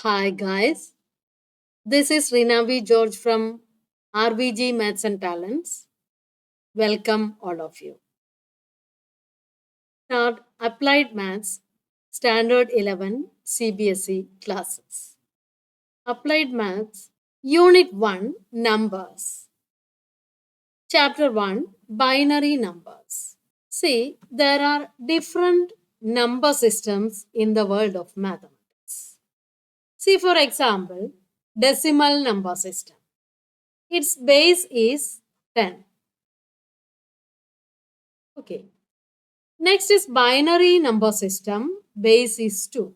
Hi guys, this is Rinavi George from RVGMATHS and Talents. Welcome all of you. Start Applied Maths Standard 11 CBSE classes. Applied Maths Unit 1 Numbers. Chapter 1 Binary Numbers. See, there are different number systems in the world of mathematics. See, for example, decimal number system. Its base is 10. Okay. Next is binary number system. Base is 2.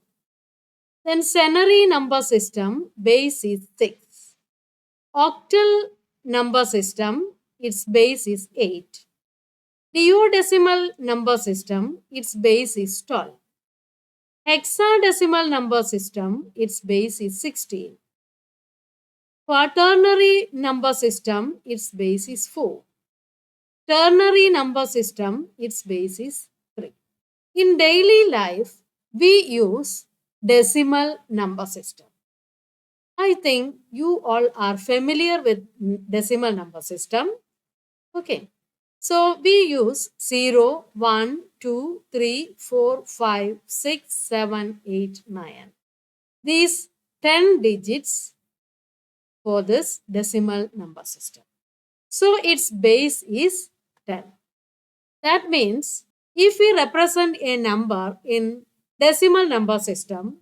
Then ternary number system. Base is 6. Octal number system. Its base is 8. Duodecimal number system. Its base is 12. Hexadecimal number system. Its base is 16. Quaternary number system. Its base is 4. Ternary number system, its base is 3. In daily life, we use decimal number system. I think you all are familiar with decimal number system. Okay. So we use 0, 1, 2, 3, 4, 5, 6, 7, 8, 9. These 10 digits for this decimal number system. So its base is 10. That means if we represent a number in decimal number system,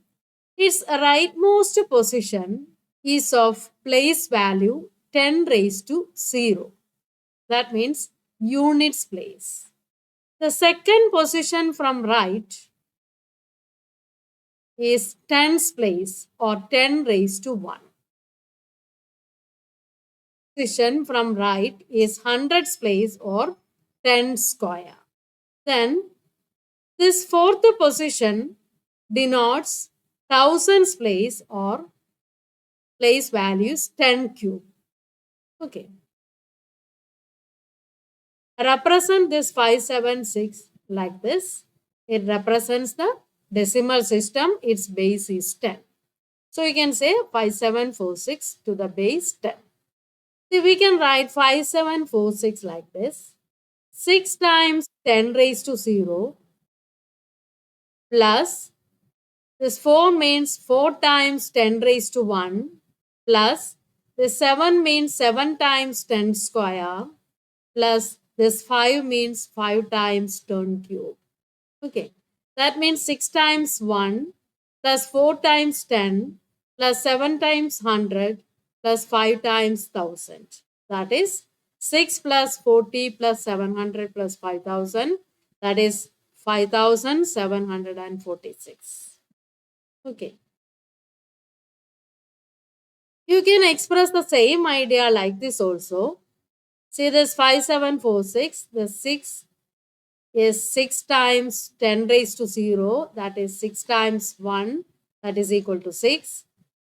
its rightmost position is of place value 10 raised to 0. That means units place. The second position from right is tens place or 10 raised to 1. Position from right is hundreds place or 10 square. Then this fourth position denotes thousands place or place values 10 cube. Okay. Represent this 576 like this. It represents the decimal system. Its base is 10. So you can say 5746 to the base 10. See, we can write 5746 like this. 6 times 10 raised to 0 plus this 4 means 4 times 10 raised to 1 plus this 7 means 7 times 10 square plus this 5 means 5 times 10 cube. Okay. That means 6 times 1 plus 4 times 10 plus 7 times 100 plus 5 times 1000. That is 6 plus 40 plus 700 plus 5000. That is 5746. Okay. You can express the same idea like this also. See this 5746. The 6 is 6 times 10 raised to 0. That is 6 times 1. That is equal to 6.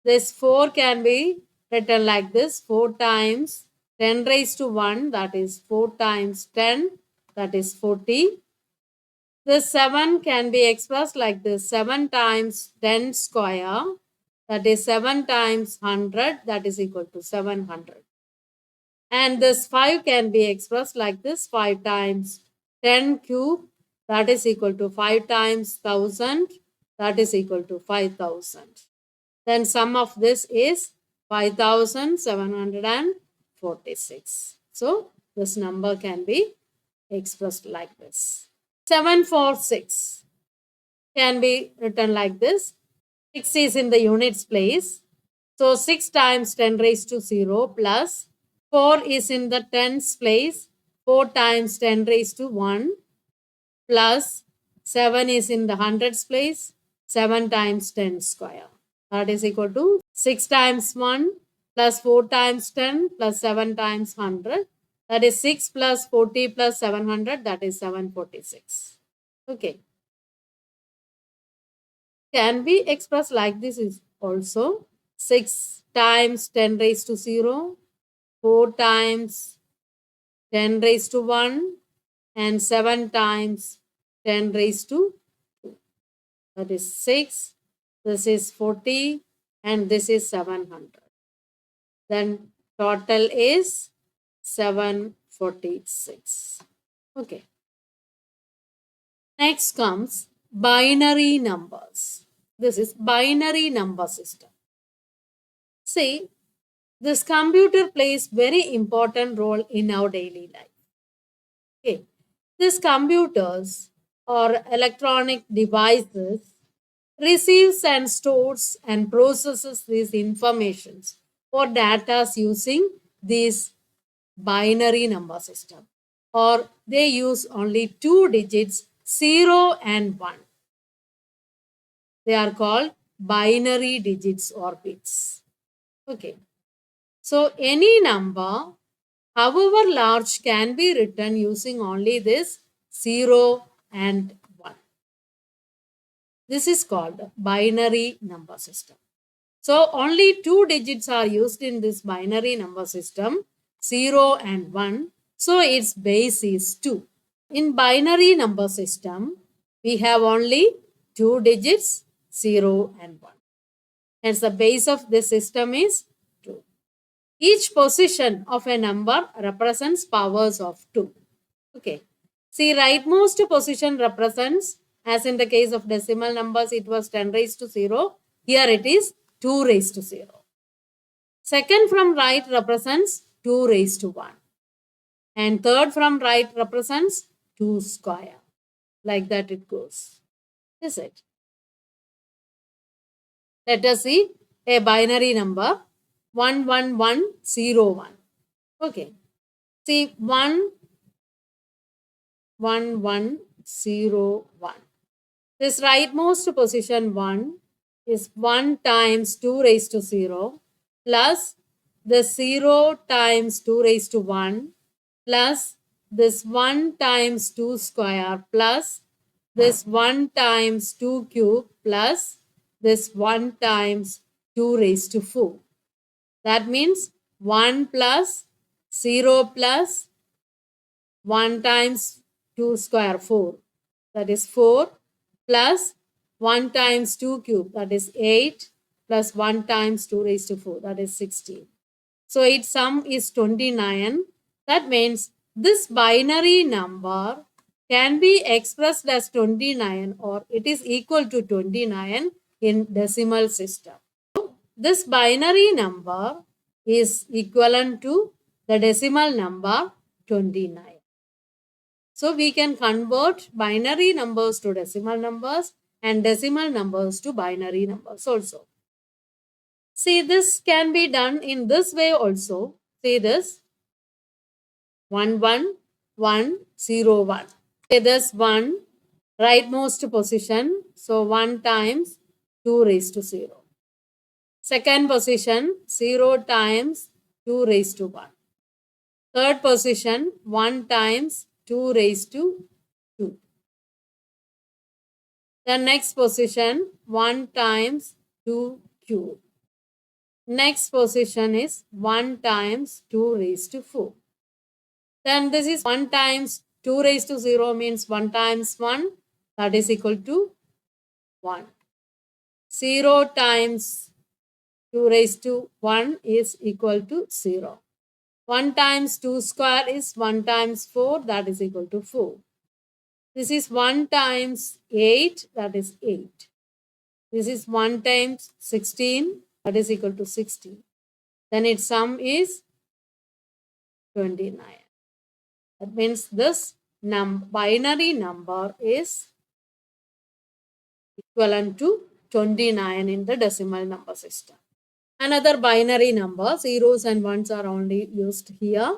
This 4 can be written like this. 4 times 10 raised to 1. That is 4 times 10. That is 40. This 7 can be expressed like this. 7 times 10 square. That is 7 times 100. That is equal to 700. And this 5 can be expressed like this. 5 times 10 cube. That is equal to 5 times 1000. That is equal to 5000. Then sum of this is 5746. So this number can be expressed like this. 746 can be written like this. 6 is in the units place. So 6 times 10 raised to 0 plus 4 is in the tens place. 4 times 10 raised to 1 plus 7 is in the hundreds place. 7 times 10 square. That is equal to 6 times 1 plus 4 times 10 plus 7 times 100. That is 6 plus 40 plus 700. That is 746. Okay. Can be expressed like this is also 6 times 10 raised to 0, 4 times 10 raised to 1 and 7 times 10 raised to 2. That is 6. This is 40 and this is 700. Then total is 746. Okay. Next comes binary numbers. This is binary number system. See, this computer plays very important role in our daily life. Okay. These computers or electronic devices receives and stores and processes these informations or data using this binary number system, or they use only two digits 0 and 1. They are called binary digits or bits. Okay. So any number, however large, can be written using only this 0 and 1. This is called binary number system. So only two digits are used in this binary number system, 0 and 1. So its base is 2. In binary number system, we have only two digits, 0 and 1. Hence the base of this system is 2. Each position of a number represents powers of 2. Okay. See, rightmost position represents, as in the case of decimal numbers, it was 10 raised to 0. Here it is 2 raised to 0. Second from right represents 2 raised to 1. And third from right represents 2 square. Like that it goes. Is it? Let us see a binary number 11101. Okay. See 11101. This rightmost position 1 is 1 times 2 raised to 0 plus the 0 times 2 raised to 1 plus this 1 times 2 square plus this 1 times 2 cube plus this 1 times 2 raised to 4. That means 1 plus 0 plus 1 times 2 square 4. That is 4 plus 1 times 2 cube, that is 8, plus 1 times 2 raised to 4, that is 16. So its sum is 29. That means this binary number can be expressed as 29 or it is equal to 29 in decimal system. This binary number is equivalent to the decimal number 29. So we can convert binary numbers to decimal numbers and decimal numbers to binary numbers also. See, this can be done in this way also. See this 11101. Say this 1 rightmost position. So 1 times 2 raised to 0. Second position 0 times 2 raised to 1. Third position 1 times 2 raised to 2. The next position 1 times 2 cube. Next position is 1 times 2 raised to 4. Then this is 1 times 2 raised to 0 means 1 times 1, that is equal to 1. 0 times 2 raised to 1 is equal to 0. 1 times 2 square is 1 times 4, that is equal to 4. This is 1 times 8, that is 8. This is 1 times 16, that is equal to 16. Then its sum is 29. That means this binary number is equivalent to 29 in the decimal number system. Another binary number, zeros and ones are only used here.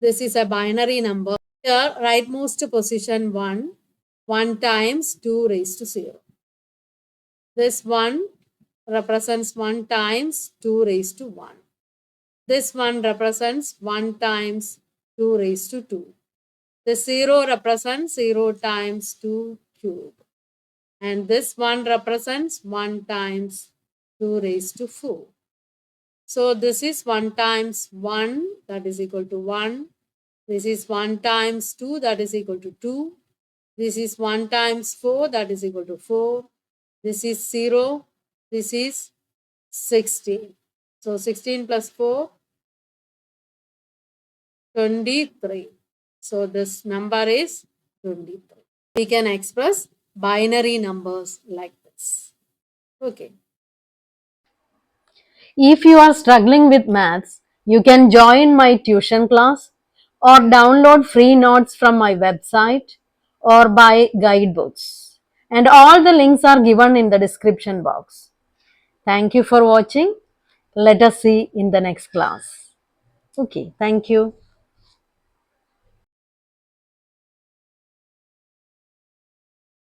This is a binary number. Here, rightmost position 1, 1 times 2 raised to 0. This 1 represents 1 times 2 raised to 1. This one represents 1 times 2 raised to 2. The 0 represents 0 times 2 cube. And this one represents 1 times 2 raised to 4. So this is 1 times 1, that is equal to 1. This is 1 times 2, that is equal to 2. This is 1 times 4, that is equal to 4. This is 0. This is 16. So 16 plus 4, 23. So this number is 23. We can express binary numbers like this. Okay. If you are struggling with maths, you can join my tuition class or download free notes from my website or buy guidebooks. And all the links are given in the description box. Thank you for watching. Let us see in the next class. Okay, thank you.